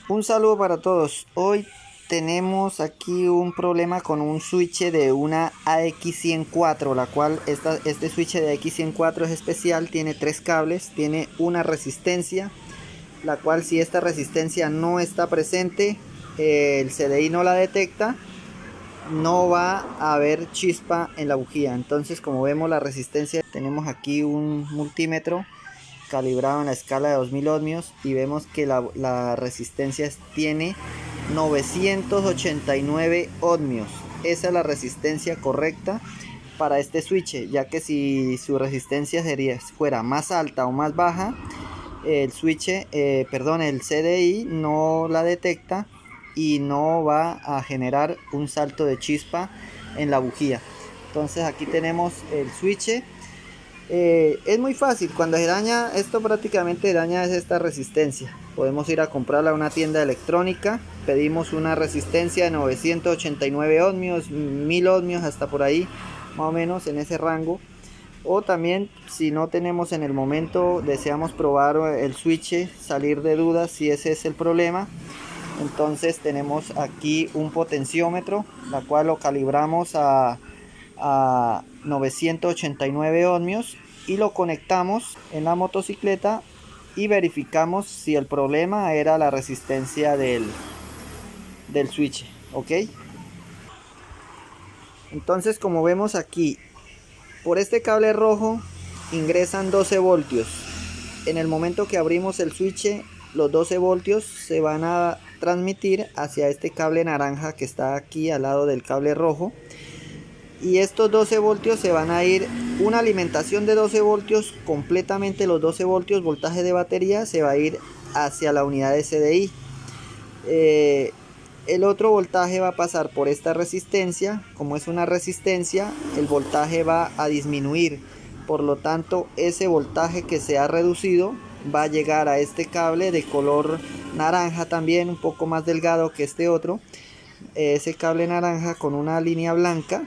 Un saludo para todos. Hoy tenemos aquí un problema con un switch de una AX104, la cual este switch de AX104 es especial, tiene tres cables, tiene una resistencia, la cual si esta resistencia no está presente, el CDI no la detecta, no va a haber chispa en la bujía. Entonces, como vemos la resistencia, tenemos aquí un multímetro calibrado en la escala de 2000 ohmios y vemos que la resistencia tiene 989 ohmios. Esa es la resistencia correcta para este switch, ya que si su resistencia fuera más alta o más baja, el el CDI no la detecta y no va a generar un salto de chispa en la bujía. Entonces aquí tenemos el switch. Es muy fácil, cuando se daña esto, prácticamente daña es esta resistencia. Podemos ir a comprarla a una tienda electrónica, pedimos una resistencia de 989 ohmios, 1000 ohmios, hasta por ahí, más o menos en ese rango. O también, si no tenemos en el momento, deseamos probar el switch, salir de dudas si ese es el problema, entonces tenemos aquí un potenciómetro, la cual lo calibramos a 989 ohmios y lo conectamos en la motocicleta y verificamos si el problema era la resistencia del switch. Ok, entonces, como vemos aquí, por este cable rojo ingresan 12 voltios. En el momento que abrimos el switch, los 12 voltios se van a transmitir hacia este cable naranja que está aquí al lado del cable rojo. Y estos 12 voltios se van a ir, una alimentación de 12 voltios, completamente los 12 voltios, voltaje de batería, se va a ir hacia la unidad de CDI. El otro voltaje va a pasar por esta resistencia. Como es una resistencia, el voltaje va a disminuir. Por lo tanto, ese voltaje que se ha reducido va a llegar a este cable de color naranja, también un poco más delgado que este otro. Ese cable naranja con una línea blanca,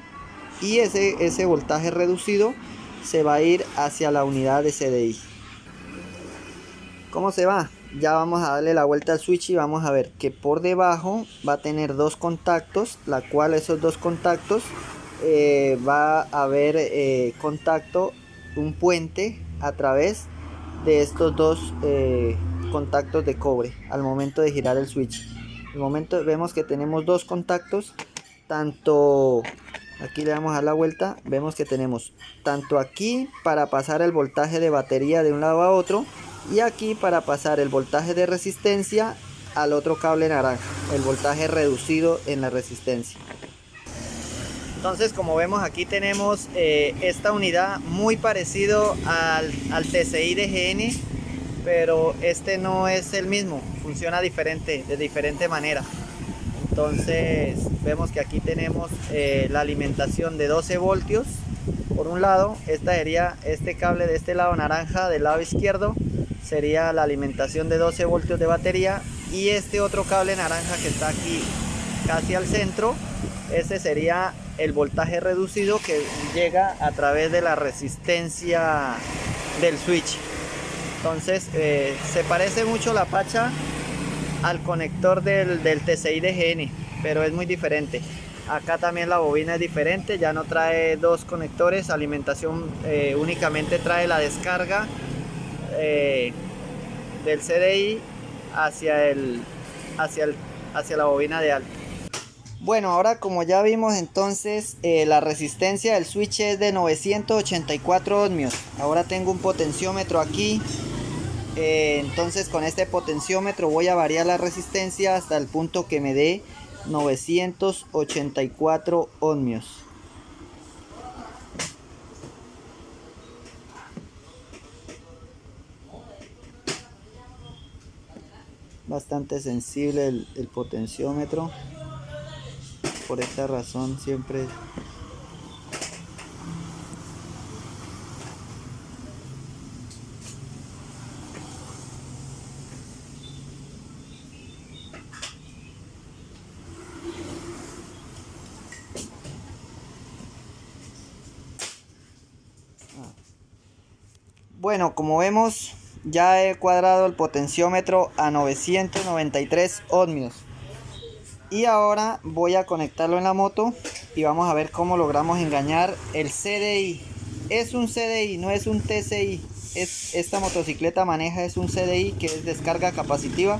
y ese voltaje reducido se va a ir hacia la unidad de CDI. ¿Cómo se va? Ya vamos a darle la vuelta al switch y vamos a ver que por debajo va a tener dos contactos, la cual esos dos contactos va a haber contacto, un puente a través de estos dos contactos de cobre al momento de girar el switch. Al momento vemos que tenemos dos contactos, tanto aquí le damos a la vuelta, vemos que tenemos tanto aquí para pasar el voltaje de batería de un lado a otro, y aquí para pasar el voltaje de resistencia al otro cable naranja, el voltaje reducido en la resistencia. Entonces, como vemos, aquí tenemos esta unidad muy parecido al TCI de GN, pero este no es el mismo, funciona diferente, de diferente manera. Entonces vemos que aquí tenemos la alimentación de 12 voltios por un lado. Esta sería este cable de este lado naranja, del lado izquierdo sería la alimentación de 12 voltios de batería, y este otro cable naranja que está aquí casi al centro, ese sería el voltaje reducido que llega a través de la resistencia del switch. Entonces se parece mucho la pacha al conector del TCI de GN, pero es muy diferente. Acá también la bobina es diferente, ya no trae dos conectores, alimentación únicamente trae la descarga del CDI hacia la bobina de alto. Bueno, ahora como ya vimos, entonces la resistencia del switch es de 984 ohmios. Ahora tengo un potenciómetro aquí. Entonces con este potenciómetro voy a variar la resistencia hasta el punto que me dé 984 ohmios. Bastante sensible el potenciómetro. Por esta razón siempre bueno, como vemos, ya he cuadrado el potenciómetro a 993 ohmios. Y ahora voy a conectarlo en la moto y vamos a ver cómo logramos engañar el CDI. Es un CDI, no es un TCI. Esta motocicleta maneja es un CDI, que es descarga capacitiva.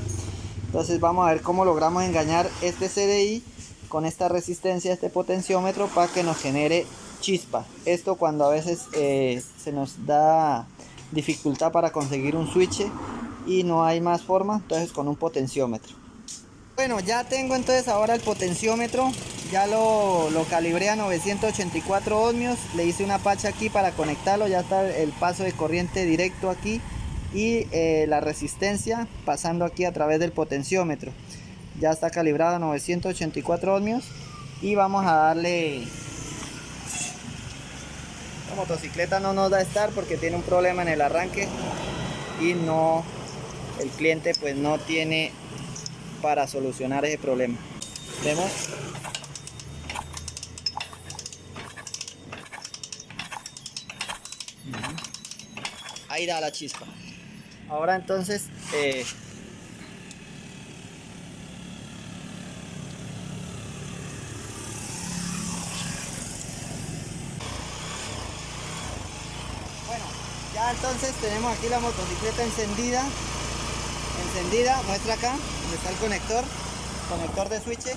Entonces vamos a ver cómo logramos engañar este CDI con esta resistencia, este potenciómetro, para que nos genere chispa. Esto cuando a veces se nos da dificultad para conseguir un switch y no hay más forma, entonces con un potenciómetro. Bueno, ya tengo entonces ahora el potenciómetro, ya lo calibré a 984 ohmios, le hice una pacha aquí para conectarlo, ya está el paso de corriente directo aquí y la resistencia pasando aquí a través del potenciómetro. Ya está calibrado a 984 ohmios y vamos a darle... La motocicleta no nos da estar porque tiene un problema en el arranque y no, el cliente pues no tiene para solucionar ese problema. Vemos. Ahí da la chispa. Ahora entonces bueno, ya entonces tenemos aquí la motocicleta encendida, muestra acá donde está el conector de switch, y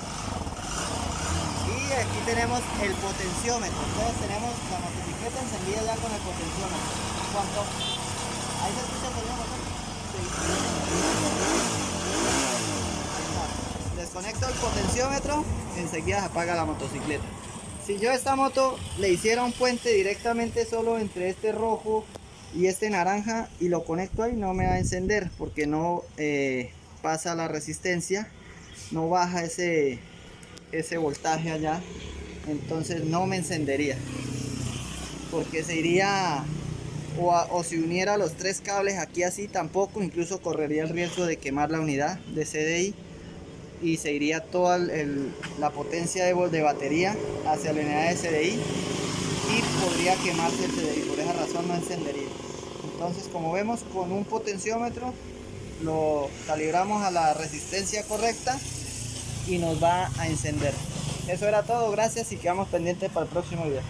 aquí tenemos el potenciómetro. Entonces tenemos la motocicleta encendida ya con el potenciómetro. ¿Cuánto? Ahí se escucha el sonido, sí. Desconecto el potenciómetro, enseguida se apaga la motocicleta. Si yo a esta moto le hiciera un puente directamente solo entre este rojo y este naranja y lo conecto ahí, no me va a encender porque no pasa la resistencia, no baja ese voltaje allá, entonces no me encendería porque se iría o si uniera los tres cables aquí así tampoco, incluso correría el riesgo de quemar la unidad de CDI y se iría toda la potencia de batería hacia la unidad de CDI y podría quemarse el CDI, por esa razón no encendería. Entonces, como vemos, con un potenciómetro lo calibramos a la resistencia correcta y nos va a encender. Eso era todo, gracias y quedamos pendientes para el próximo video.